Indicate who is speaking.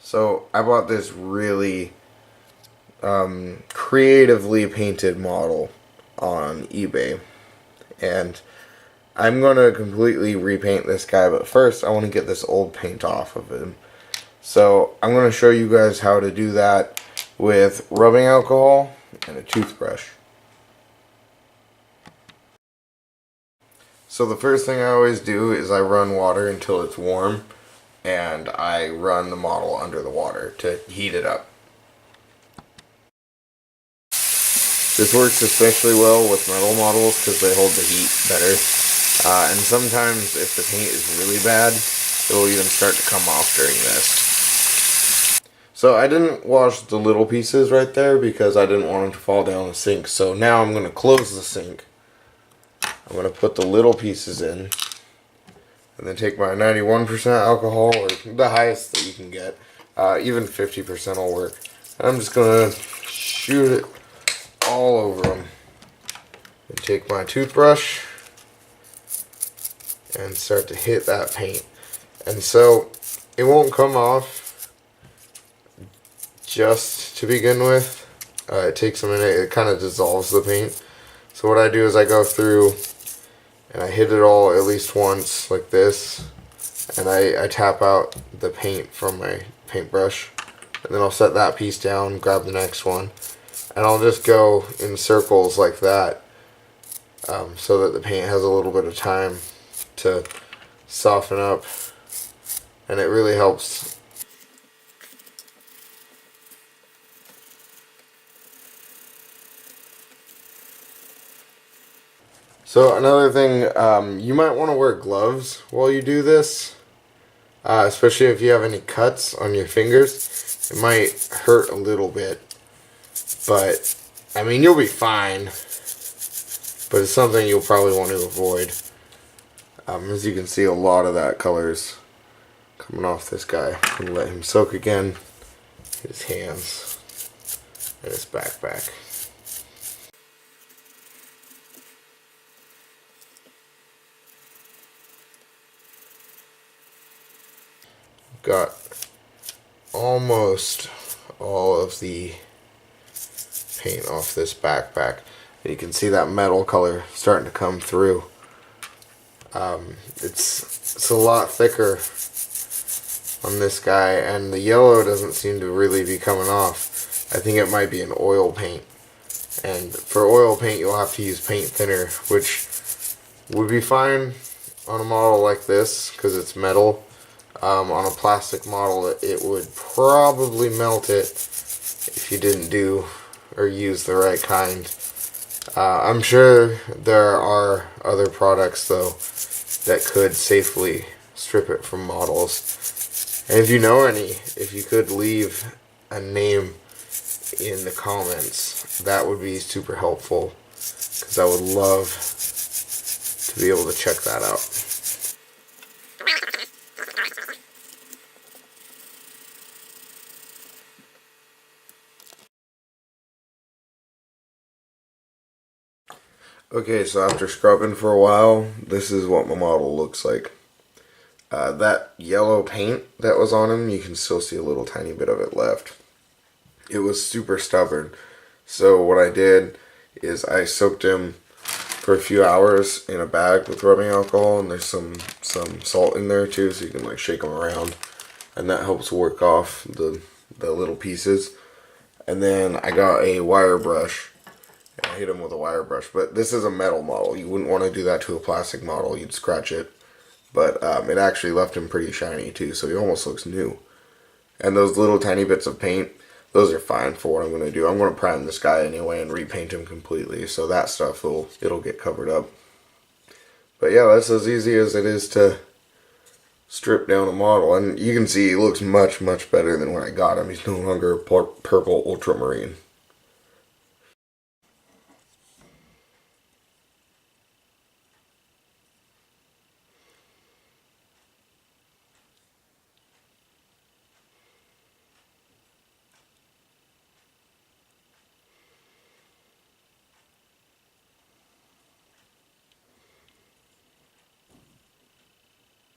Speaker 1: So I bought this really creatively painted model on eBay, and I'm going to completely repaint this guy, but first I want to get this old paint off of him. So I'm going to show you guys how to do that with rubbing alcohol and a toothbrush. So the first thing I always do is I run water until it's warm, and I run the model under the water to heat it up. This works especially well with metal models because they hold the heat better. And sometimes if the paint is really bad, it'll even start to come off during this. So I didn't wash the little pieces right there because I didn't want them to fall down the sink. So now I'm going to close the sink. I'm going to put the little pieces in. And then take my 91% alcohol, or the highest that you can get. Even 50% will work. And I'm just going to shoot it all over them. And take my toothbrush and start to hit that paint. And so it won't come off just to begin with. It takes a minute. It kind of dissolves the paint. So what I do is I go through and I hit it all at least once like this, and I tap out the paint from my paintbrush, and then I'll set that piece down, grab the next one, and I'll just go in circles like that, so that the paint has a little bit of time to soften up, and it really helps. So another thing, you might want to wear gloves while you do this, especially if you have any cuts on your fingers. It might hurt a little bit, but I mean, you'll be fine, but it's something you'll probably want to avoid. As you can see, a lot of that color's coming off this guy. I'm gonna let him soak again, his hands, and his backpack. Got almost all of the paint off this backpack. You can see that metal color starting to come through. It's a lot thicker on this guy, and the yellow doesn't seem to really be coming off. I think it might be an oil paint, and for oil paint you'll have to use paint thinner, which would be fine on a model like this because it's metal. On a plastic model, it would probably melt it if you didn't do or use the right kind. I'm sure there are other products though that could safely strip it from models. And if you know any, if you could leave a name in the comments, that would be super helpful, because I would love to be able to check that out. Okay, so after scrubbing for a while, this is what my model looks like. That yellow paint that was on him, you can still see a little tiny bit of it left. It was super stubborn. So what I did is I soaked him for a few hours in a bag with rubbing alcohol, and there's some salt in there too, so you can like shake them around, and that helps work off the little pieces. And then I got a wire brush. I hit him with a wire brush, but this is a metal model. You wouldn't want to do that to a plastic model. You'd scratch it. But it actually left him pretty shiny too, so he almost looks new. And those little tiny bits of paint, those are fine for what I'm going to do. I'm going to prime this guy anyway and repaint him completely, so that stuff it'll get covered up. But yeah, that's as easy as it is to strip down a model. And you can see he looks much, much better than when I got him. He's no longer purple ultramarine.